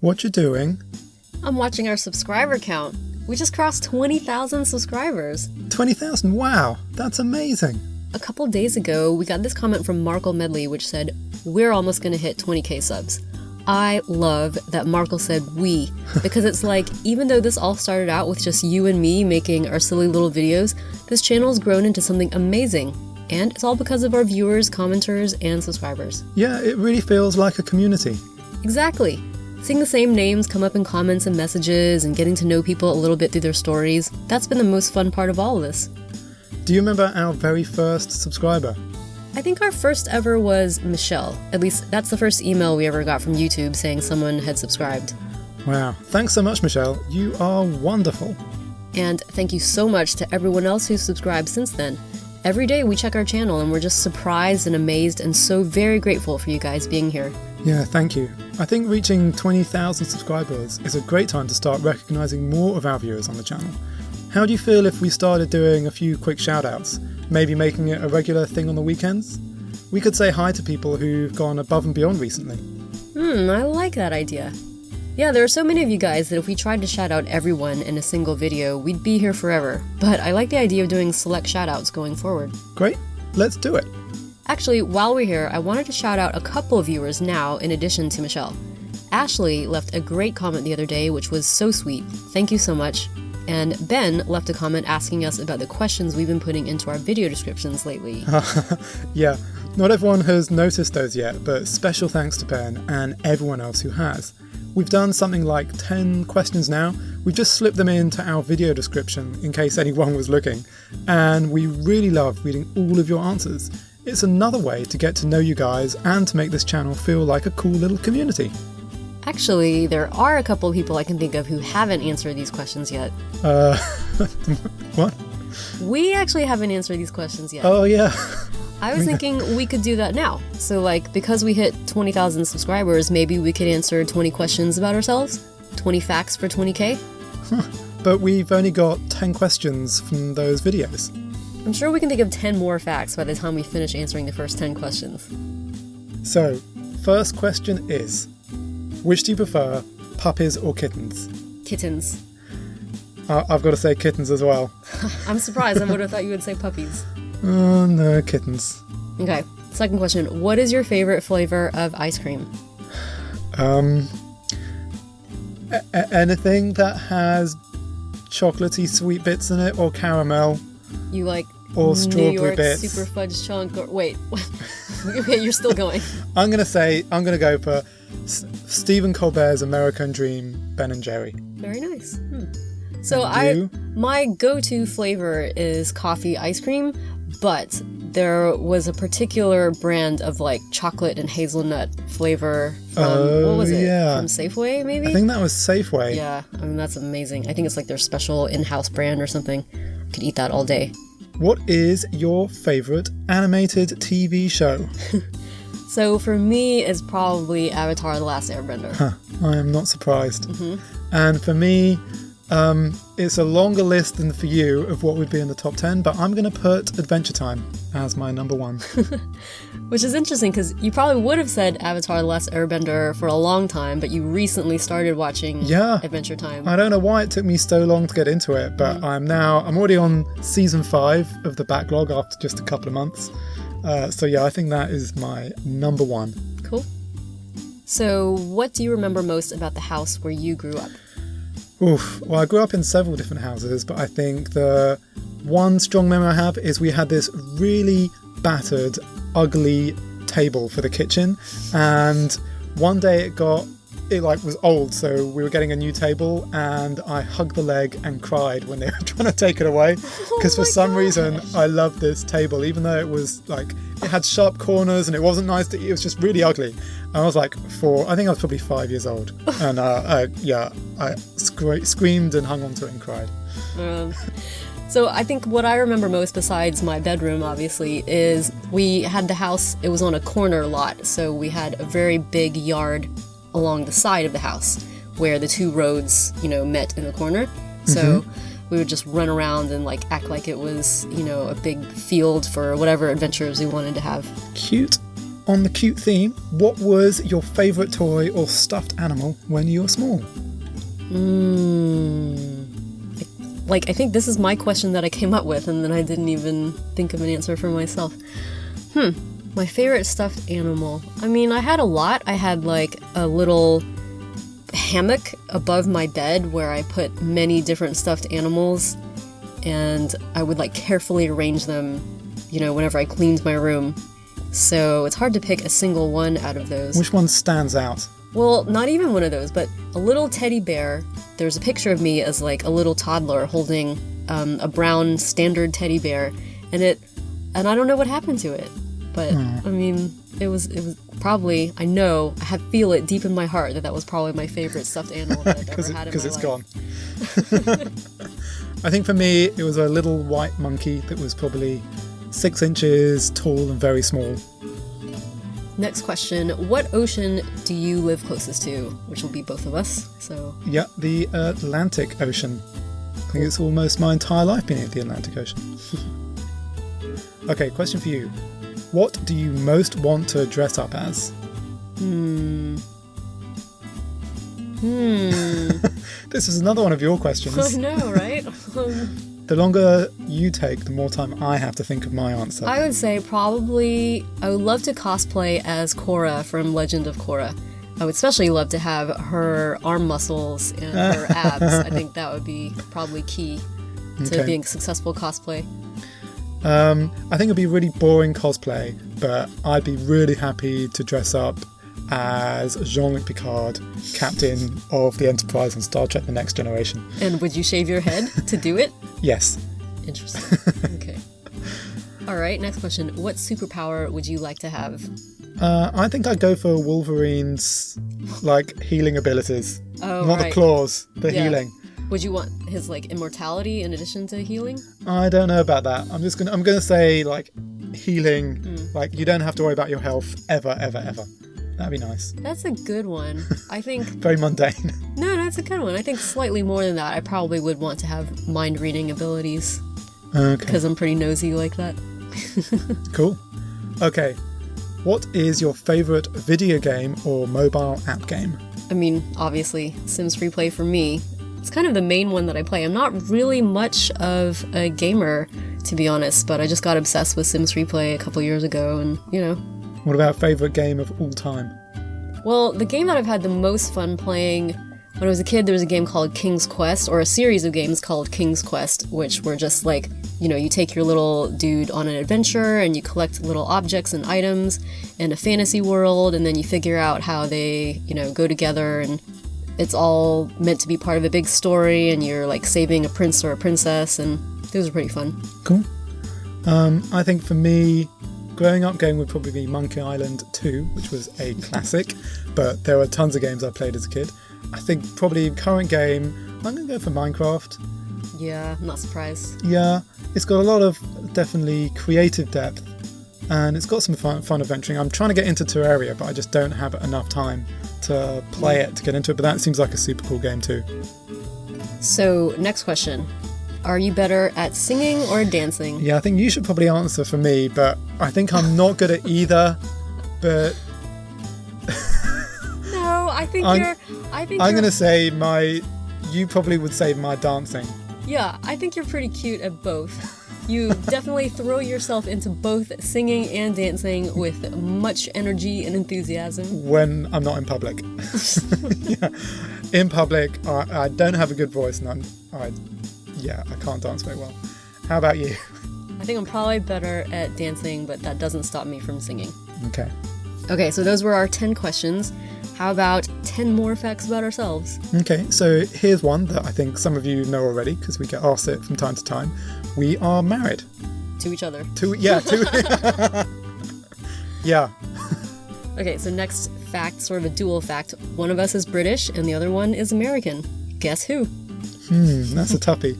What you doing? I'm watching our subscriber count. We just crossed 20,000 subscribers. 20,000? Wow, that's amazing. A couple days ago, we got this comment from Markle Medley which said, "We're almost gonna hit 20k subs." I love that Markle said we, because it's like, even though this all started out with just you and me making our silly little videos, this channel's grown into something amazing. And it's all because of our viewers, commenters, and subscribers. Yeah, it really feels like a community. Exactly. Seeing the same names come up in comments and messages and getting to know people a little bit through their stories, that's been the most fun part of all of this. Do you remember our very first subscriber? I think our first ever was Michelle. At least that's the first email we ever got from YouTube saying someone had subscribed. Wow, thanks so much, Michelle. You are wonderful. And thank you so much to everyone else who's subscribed since then. Every day we check our channel and we're just surprised and amazed and so very grateful for you guys being here. Yeah, thank you. I think reaching 20,000 subscribers is a great time to start recognizing more of our viewers on the channel. How do you feel if we started doing a few quick shout-outs? Maybe making it a regular thing on the weekends? We could say hi to people who've gone above and beyond recently. I like that idea. Yeah, there are so many of you guys that if we tried to shout out everyone in a single video, we'd be here forever. But I like the idea of doing select shout-outs going forward. Great, let's do it. Actually, while we're here, I wanted to shout out a couple of viewers now in addition to Michelle. Ashley left a great comment the other day, which was so sweet. Thank you so much. And Ben left a comment asking us about the questions we've been putting into our video descriptions lately. Yeah, not everyone has noticed those yet, but special thanks to Ben and everyone else who has. We've done something like 10 questions now. We've just slipped them into our video description in case anyone was looking. And we really love reading all of your answers. It's another way to get to know you guys and to make this channel feel like a cool little community. Actually, there are a couple of people I can think of who haven't answered these questions yet. What? We actually haven't answered these questions yet. Oh, yeah. I was thinking we could do that now. So, like, because we hit 20,000 subscribers, maybe we could answer 20 questions about ourselves? 20 facts for 20k? But we've only got 10 questions from those videos. I'm sure we can think of 10 more facts by the time we finish answering the first 10 questions. So, first question is, which do you prefer, puppies or kittens? Kittens. I've got to say kittens as well. I'm surprised. I would have thought you would say puppies. Oh, no, kittens. Okay, second question. What is your favorite flavor of ice cream? Anything that has chocolatey sweet bits in it or caramel. You like or strawberry New York bits. super fudge chunk or wait. Okay, you're still going. I'm going to go for Stephen Colbert's American Dream Ben & Jerry. Very nice. So And you? My go-to flavor is coffee ice cream, but there was a particular brand of like chocolate and hazelnut flavor from, what was it? Yeah. From Safeway, maybe? I think that was Safeway. Yeah, I mean, that's amazing. I think it's like their special in-house brand or something. I could eat that all day. What is your favorite animated TV show? So for me, it's probably Avatar: The Last Airbender. I am not surprised. And for me, it's a longer list than for you of what would be in the top 10, but I'm going to put Adventure Time as my number one. Which is interesting because you probably would have said Avatar: The Last Airbender for a long time, but you recently started watching Adventure Time. I don't know why it took me so long to get into it, but I'm already on season 5 of the backlog after just a couple of months. So yeah, I think that is my number one. Cool. So what do you remember most about the house where you grew up? Oof. Well, I grew up in several different houses, but I think the one strong memory I have is we had this really battered, ugly table for the kitchen, and one day it was old, so we were getting a new table, and I hugged the leg and cried when they were trying to take it away, because for some reason I loved this table, even though it was like, it had sharp corners and it wasn't nice to eat, it was just really ugly. And I was like I think I was probably 5 years old, and I screamed and hung onto it and cried. So I think what I remember most, besides my bedroom, obviously, is we had the house, it was on a corner lot, so we had a very big yard along the side of the house where the two roads, met in the corner. So we would just run around and like act like it was, a big field for whatever adventures we wanted to have. Cute. on the cute theme, what was your favourite toy or stuffed animal when you were small? I think this is my question that I came up with, and then I didn't even think of an answer for myself. My favorite stuffed animal. I mean, I had a lot. I had like a little hammock above my bed where I put many different stuffed animals, and I would like carefully arrange them, whenever I cleaned my room. So it's hard to pick a single one out of those. Which one stands out? Well, not even one of those, but a little teddy bear. There's a picture of me as like a little toddler holding a brown standard teddy bear, and I don't know what happened to it, but I mean, it was probably, I feel it deep in my heart that was probably my favorite stuffed animal that I've ever had in my life. Because it's gone. I think for me, it was a little white monkey that was probably 6 inches tall and very small. Next question. What ocean do you live closest to? Which will be both of us, so... Yeah, the Atlantic Ocean. I think it's almost my entire life being at the Atlantic Ocean. Okay, question for you. What do you most want to dress up as? This is another one of your questions. I know, right? The longer you take, the more time I have to think of my answer. I would say probably I would love to cosplay as Korra from Legend of Korra. I would especially love to have her arm muscles and her abs. I think that would be probably key to being a successful cosplay. I think it'd be really boring cosplay, but I'd be really happy to dress up as Jean-Luc Picard, captain of the Enterprise on Star Trek The Next Generation. And would you shave your head to do it? Yes. Interesting. Okay. All right, next question. What superpower would you like to have? I think I'd go for Wolverine's, healing abilities. Oh, Not right. the claws, the healing. Would you want his, immortality in addition to healing? I don't know about that. I'm gonna say, healing. You don't have to worry about your health ever, ever, ever. That'd be nice. That's a good one. I think... Very mundane. No, that's a good one. I think slightly more than that, I probably would want to have mind-reading abilities. Okay. Because I'm pretty nosy like that. Cool. Okay. What is your favourite video game or mobile app game? I mean, obviously, Sims Free Play for me. It's kind of the main one that I play. I'm not really much of a gamer, to be honest, but I just got obsessed with Sims Free Play a couple years ago, and, What about favourite game of all time? Well, the game that I've had the most fun playing when I was a kid, there was a game called King's Quest, or a series of games called King's Quest, which were just you take your little dude on an adventure and you collect little objects and items in a fantasy world, and then you figure out how they, go together, and it's all meant to be part of a big story, and you're saving a prince or a princess, and those are pretty fun. Cool. I think for me, growing up game would probably be Monkey Island 2, which was a classic, but there were tons of games I played as a kid. I think probably current game, I'm going to go for Minecraft. Yeah, I'm not surprised. Yeah, it's got a lot of definitely creative depth, and it's got some fun adventuring. I'm trying to get into Terraria, but I just don't have enough time to play it, to get into it, but that seems like a super cool game too. So, next question. Are you better at singing or dancing? Yeah, I think you should probably answer for me, but I think I'm not good at either, but... No, I think I'm going to say you probably would say my dancing. Yeah, I think you're pretty cute at both. You definitely throw yourself into both singing and dancing with much energy and enthusiasm. When I'm not in public. Yeah. In public, I don't have a good voice, and I can't dance very well. How about you? I think I'm probably better at dancing, but that doesn't stop me from singing. Okay. Okay, so those were our 10 questions. How about 10 more facts about ourselves? Okay, so here's one that I think some of you know already, because we get asked it from time to time. We are married. To each other. Yeah. Okay, so next fact, sort of a dual fact. One of us is British and the other one is American. Guess who? That's a toughie.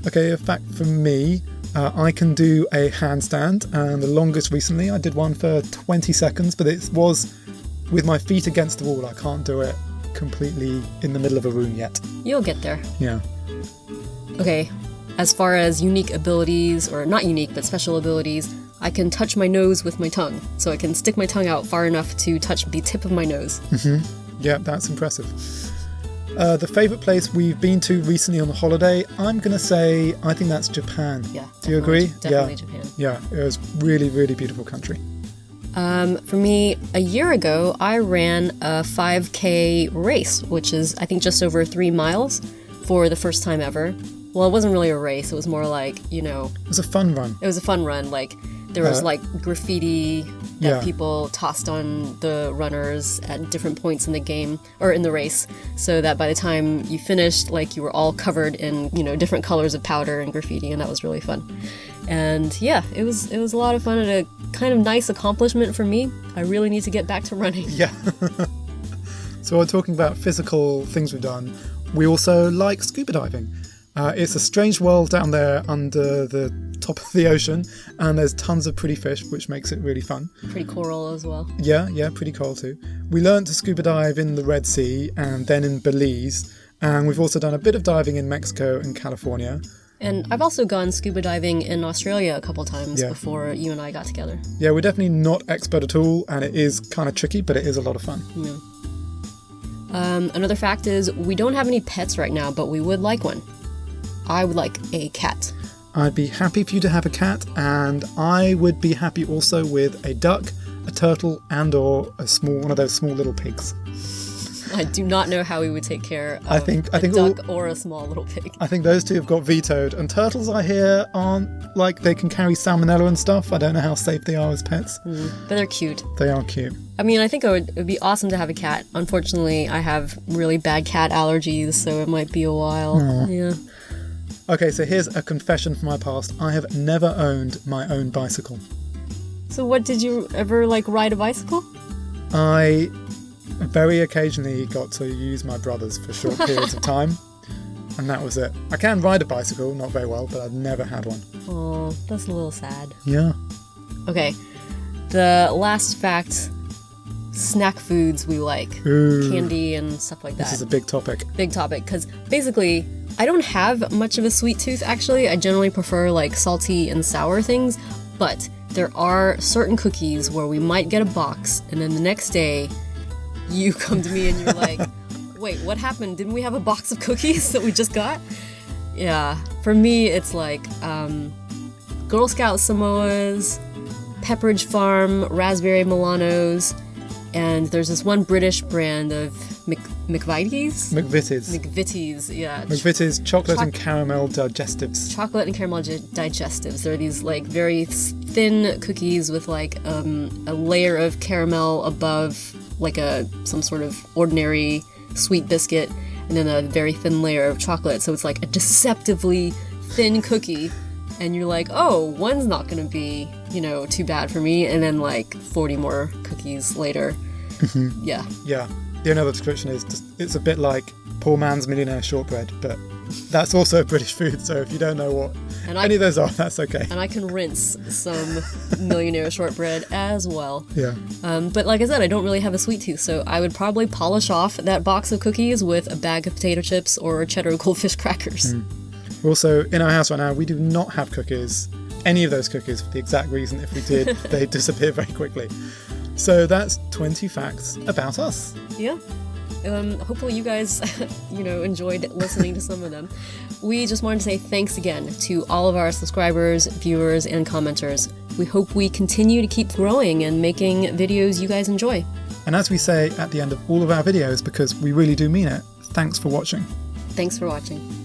Okay, a fact from me. I can do a handstand, and the longest recently I did one for 20 seconds, but it was with my feet against the wall. I can't do it completely in the middle of a room yet. You'll get there. Yeah. Okay, as far as unique abilities, or not unique, but special abilities, I can touch my nose with my tongue. So I can stick my tongue out far enough to touch the tip of my nose. Yeah, that's impressive. The favourite place we've been to recently on a holiday, I'm going to say, I think that's Japan. Yeah. Do you agree? Definitely Japan. Yeah, it was really, really beautiful country. For me, a year ago, I ran a 5K race, which is, I think, just over 3 miles for the first time ever. Well, it wasn't really a race. It was more like, It was a fun run. It was a fun run. Like, there was, graffiti that Yeah. people tossed on the runners at different points in the game, or in the race, so that by the time you finished, you were all covered in, different colors of powder and graffiti, and that was really fun. And yeah, it was a lot of fun and a kind of nice accomplishment for me. I really need to get back to running. Yeah. So we're talking about physical things we've done. We also like scuba diving. It's a strange world down there under the top of the ocean, and there's tons of pretty fish, which makes it really fun. Pretty coral as well. Yeah, pretty cool too. We learned to scuba dive in the Red Sea and then in Belize, and we've also done a bit of diving in Mexico and California. And I've also gone scuba diving in Australia a couple times Yeah. before you and I got together. Yeah, we're definitely not expert at all, and it is kind of tricky, but it is a lot of fun. Yeah. Another fact is we don't have any pets right now, but we would like one. I would like a cat. I'd be happy for you to have a cat, and I would be happy also with a duck, a turtle, and or one of those small little pigs. I do not know how we would take care of I think a duck or a small little pig. I think those two have got vetoed, and turtles I hear aren't, they can carry salmonella and stuff. I don't know how safe they are as pets. But they're cute. They are cute. I mean, I think it would be awesome to have a cat. Unfortunately, I have really bad cat allergies, so it might be a while. Aww. Yeah. Okay, so here's a confession from my past. I have never owned my own bicycle. So what, did you ever, ride a bicycle? I very occasionally got to use my brother's for short periods of time, and that was it. I can ride a bicycle, not very well, but I've never had one. Oh, that's a little sad. Yeah. Okay, the last fact, snack foods we like. Ooh. Candy and stuff like that. This is a big topic. Big topic, because basically, I don't have much of a sweet tooth, actually. I generally prefer, salty and sour things, but there are certain cookies where we might get a box, and then the next day, you come to me and you're like, wait, what happened? Didn't we have a box of cookies that we just got? Yeah, for me, it's Girl Scout Samoas, Pepperidge Farm, Raspberry Milanos, and there's this one British brand of McVitie's? McVitie's, yeah. McVitie's chocolate and caramel digestives. Chocolate and caramel digestives. They're these very thin cookies with a layer of caramel above some sort of ordinary sweet biscuit, and then a very thin layer of chocolate. So it's a deceptively thin cookie, and you're like, oh, one's not gonna be, too bad for me, and then 40 more cookies later. Yeah. Yeah. The only other description is it's a bit like poor man's millionaire shortbread, but that's also British food, so if you don't know what any of those are, that's okay. And I can rinse some millionaire shortbread as well. Yeah. But like I said, I don't really have a sweet tooth, so I would probably polish off that box of cookies with a bag of potato chips or cheddar goldfish crackers. Also, in our house right now, we do not have cookies, any of those cookies, for the exact reason if we did, they'd disappear very quickly. So that's 20 facts about us. Yeah. Hopefully you guys, enjoyed listening to some of them. We just wanted to say thanks again to all of our subscribers, viewers, and commenters. We hope we continue to keep growing and making videos you guys enjoy. And as we say at the end of all of our videos, because we really do mean it, thanks for watching. Thanks for watching.